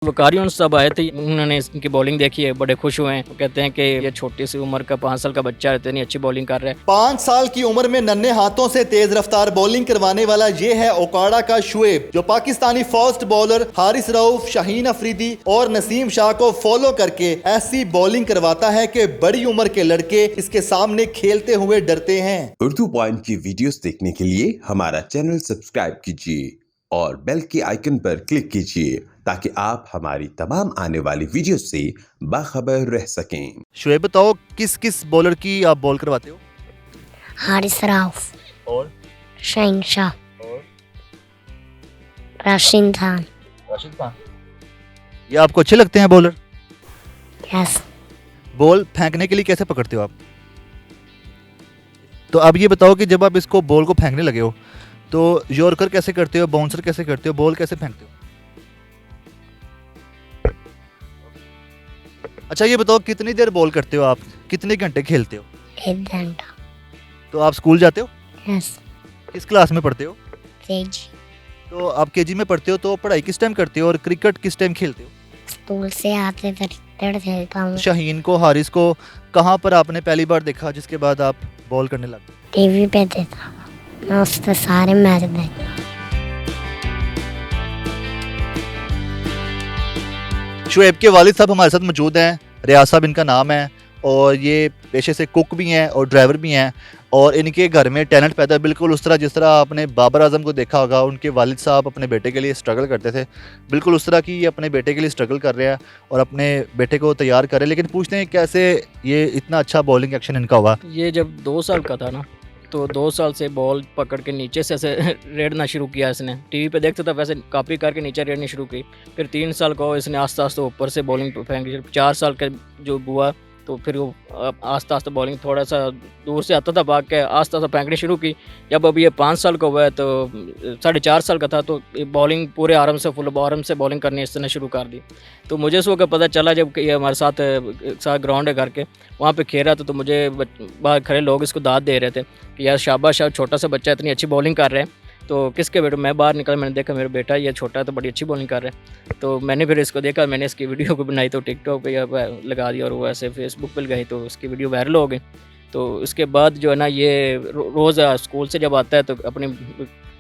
वकारियों सब आए थे, उन्होंने इनकी बॉलिंग देखी है, बड़े खुश हुए हैं। वो कहते हैं कि ये छोटी सी उम्र का 5 साल का बच्चा है, इतनी अच्छी बॉलिंग कर रहा है। 5 साल की उम्र में नन्हे हाथों से तेज रफ्तार बॉलिंग करवाने वाला ये है ओकाड़ा का शुएब, जो पाकिस्तानी फास्ट बॉलर हारिस रऊफ, शाहीन अफरीदी और नसीम शाह को फॉलो करके ऐसी बॉलिंग करवाता है कि बड़ी उम्र के लड़के इसके सामने खेलते हुए डरते हैं। उर्दू पॉइंट की वीडियोस देखने के लिए हमारा चैनल सब्सक्राइब कीजिए और बेल के आइकन पर क्लिक कीजिए ताकि आप हमारी तमाम आने वाली वीडियो से बाखबर रह सकें। शुएब बताओ, किस किस बॉलर की आप बॉल करवाते हो? हारिस रऊफ और शाहीन शाह और राशिद खान। राशिद खान। ये आपको अच्छे लगते हैं बॉलर? यस। बॉल फेंकने के लिए कैसे पकड़ते हो आप? तो अब ये बताओ कि जब आप इसको बॉल को फेंकने लगे हो तो यॉर्कर कैसे करते हो, बाउंसर कैसे करते हो, बॉल कैसे फेंकते हो? अच्छा ये बताओ, कितनी देर बॉल करते हो आप, कितने घंटे खेलते हो? 1 घंटा। तो आप स्कूल जाते हो? यस। किस क्लास में पढ़ते हो? केजी। तो आप केजी में पढ़ते हो तो पढ़ाई किस टाइम करते हो और क्रिकेट किस टाइम खेलते हो? स्कूल से आते क्रिकेट खेलता हूँ। शाहीन को, हारिस को कहाँ पर आपने पहली बार देखा जिसके बाद आप बॉल करने लगे? टीवी पे देखा, मैं उससे सारे मैच देखता। शुएब के वालिद साहब हमारे साथ मौजूद हैं। रियाज साहब इनका नाम है और ये पेशे से कुक भी हैं और ड्राइवर भी हैं और इनके घर में टैलेंट पैदा है बिल्कुल उस तरह जिस तरह आपने बाबर आजम को देखा होगा। उनके वालिद साहब अपने बेटे के लिए स्ट्रगल करते थे, बिल्कुल उस तरह की ये अपने बेटे के लिए स्ट्रगल कर रहे हैं और अपने बेटे को तैयार कर रहे हैं। लेकिन पूछते हैं कैसे ये इतना अच्छा बॉलिंग एक्शन इनका हुआ? ये जब 2 साल का था ना, तो 2 साल से बॉल पकड़ के नीचे से ऐसे रेड़ना शुरू किया इसने। टीवी पे देखता था वैसे कॉपी करके नीचे रेड़नी शुरू की। फिर 3 साल का हो, इसने आस्ते आस्ते ऊपर से बॉलिंग फेंकी। 4 साल का जो हुआ तो फिर वो आस्ते आस्ते बॉलिंग थोड़ा सा दूर से आता था भाग के, आस्ते आस्ते फेंकनी शुरू की। जब अब ये 5 साल का हुआ है तो 4.5 साल का था, तो बॉलिंग पूरे आराम से फुल आराम से बॉलिंग करनी इसने शुरू कर दी। तो मुझे इस वक्त पता चला जब ये हमारे साथ ग्राउंड है घर के, वहाँ पे खेल रहा था, तो मुझे बाहर खड़े लोग इसको दाद दे रहे थे कि यार शाबाश, छोटा सा बच्चा इतनी अच्छी बॉलिंग कर रहे हैं। तो किसके बेटे? मैं बाहर निकल, मैंने देखा मेरा बेटा ये छोटा है तो बड़ी अच्छी बॉलिंग कर रहा है। तो मैंने फिर इसको देखा, मैंने इसकी वीडियो को बनाई तो टिकटॉक पे लगा दिया और वो ऐसे फेसबुक पे लगाई तो उसकी वीडियो वायरल हो गई। तो उसके बाद जो है ना, ये रोज़ स्कूल से जब आता है तो अपनी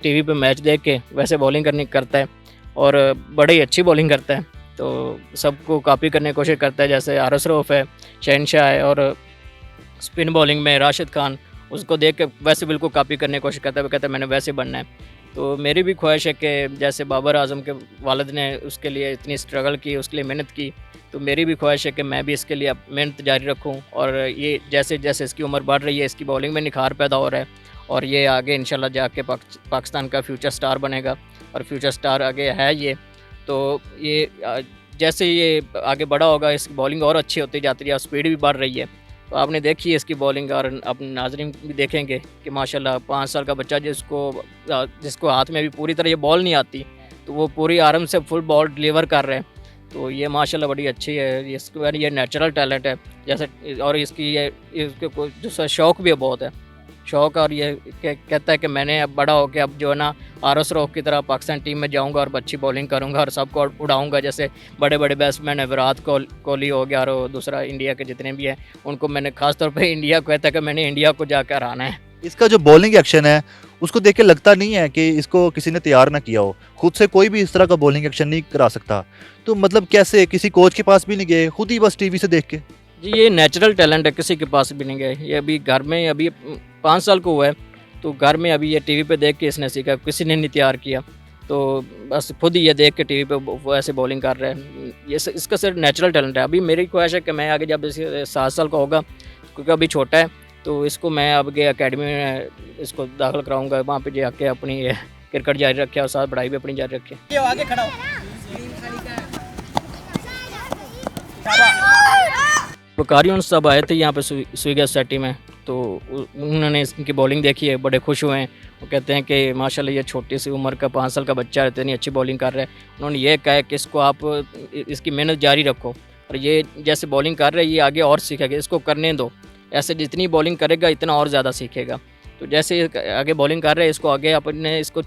टीवी पे मैच देख के वैसे बॉलिंग करता है और बड़ी अच्छी बॉलिंग करता है। तो सबको कॉपी करने की कोशिश करता है, जैसे हारिस रऊफ है, शहनशाह है और स्पिन बॉलिंग में राशिद खान, उसको देख के वैसे बिल्कुल कॉपी करने की कोशिश करता है। वो कहता है मैंने वैसे बनना है। तो मेरी भी ख्वाहिश है कि जैसे बाबर आजम के वालिद ने उसके लिए इतनी स्ट्रगल की, उसके लिए मेहनत की, तो मेरी भी ख्वाहिश है कि मैं भी इसके लिए मेहनत जारी रखूं। और ये जैसे जैसे इसकी उम्र बढ़ रही है, इसकी बॉलिंग में निखार पैदा हो रहा है और ये आगे इंशाल्लाह जाके पाकिस्तान का फ्यूचर स्टार बनेगा और फ्यूचर स्टार आगे है ये। तो ये जैसे ये आगे बड़ा होगा, इसकी बॉलिंग और अच्छी होती जाती है और स्पीड भी बढ़ रही है। तो आपने देखी है इसकी बॉलिंग और अपने नाज़रीन भी देखेंगे कि माशाल्लाह 5 साल का बच्चा जिसको हाथ में भी पूरी तरह ये बॉल नहीं आती, तो वो पूरी आराम से फुल बॉल डिलीवर कर रहे हैं। तो ये माशाल्लाह बड़ी अच्छी है, इसको ये नेचुरल टैलेंट है जैसे। और इसकी इसके जो शौक़ भी बहुत है, शौक़। और ये कहता है कि मैंने अब बड़ा हो के अब जो है ना हारिस रऊफ की तरह पाकिस्तान टीम में जाऊंगा और अच्छी बॉलिंग करूंगा और सबको उड़ाऊंगा। जैसे बड़े बड़े बैट्समैन है, विराट कोहली हो गया और दूसरा इंडिया के जितने भी हैं, उनको मैंने खास तौर पे इंडिया को कहता है कि मैंने इंडिया को जाकर हराना है। इसका जो बॉलिंग एक्शन है उसको देख के लगता नहीं है कि इसको किसी ने तैयार ना किया हो? खुद से कोई भी इस तरह का बॉलिंग एक्शन नहीं करा सकता, तो मतलब कैसे? किसी कोच के पास भी नहीं गए, खुद ही बस टीवी से देख के? जी, ये नेचुरल टैलेंट है, किसी के पास भी नहीं गए। ये अभी घर में अभी 5 साल को हुआ है, तो घर में अभी ये टीवी पे देख के इसने सीखा, किसी ने नहीं तैयार किया। तो बस खुद ही ये देख के टीवी पे वो ऐसे बॉलिंग कर रहे हैं। ये इसका सिर्फ नेचुरल टैलेंट है। अभी मेरी ख्वाहिश है कि मैं आगे जब इसे 7 साल का होगा, क्योंकि अभी छोटा है, तो इसको मैं आगे अकेडमी में इसको दाखिल कराऊँगा, वहाँ पर जाके अपनी क्रिकेट जारी रखे और साथ पढ़ाई भी अपनी जारी रखे। आगे खड़ा हो। वकारियों सब आए थे यहाँ पे स्विगा सोसाइटी में, तो उन्होंने इनकी बॉलिंग देखी है, बड़े खुश हुए हैं। वो कहते हैं कि माशाल्लाह ये छोटी सी उम्र का 5 साल का बच्चा है, इतनी अच्छी बॉलिंग कर रहा है। उन्होंने ये कहा है कि इसको आप इसकी मेहनत जारी रखो और ये जैसे बॉलिंग कर रहा है ये आगे और सीखेगा, इसको करने दो। ऐसे जितनी बॉलिंग करेगा इतना और ज़्यादा सीखेगा। तो जैसे आगे बॉलिंग कर रहे हैं, इसको आगे अपने इसको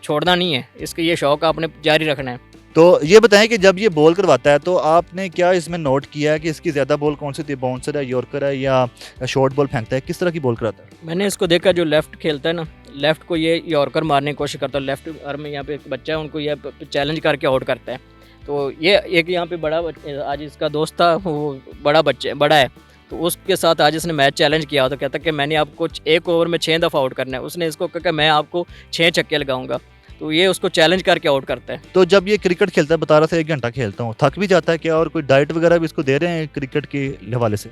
छोड़ना नहीं है, इसका ये शौक़ आपने जारी रखना है। तो ये बताएं कि जब ये बॉल करवाता है तो आपने क्या इसमें नोट किया है कि इसकी ज़्यादा बॉल कौन सी थी, बाउंसर है, यॉर्कर है या शॉर्ट बॉल फेंकता है, किस तरह की बॉल कराता है? मैंने इसको देखा जो लेफ़्ट खेलता है ना, लेफ़्ट को ये यॉर्कर मारने की कोशिश करता है, लेफ़्ट आर्म में यहाँ पे एक बच्चा है उनको ये चैलेंज करके आउट करता है। तो ये एक यहाँ पे आज इसका दोस्त था, वो बड़ा है, तो उसके साथ आज इसने मैच चैलेंज किया, तो कहता कि मैंने आपको एक ओवर में 6 दफ़ा आउट करना है। उसने इसको कहा कि मैं आपको 6 छक्के लगाऊंगा, तो ये उसको चैलेंज करके आउट करता है। तो जब ये क्रिकेट खेलता है, बता रहा था 1 घंटा खेलता हूँ, थक भी जाता है क्या? और कोई डाइट वगैरह भी इसको दे रहे हैं क्रिकेट के हवाले से?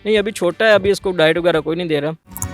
नहीं, अभी छोटा है, अभी इसको डाइट वगैरह कोई नहीं दे रहा।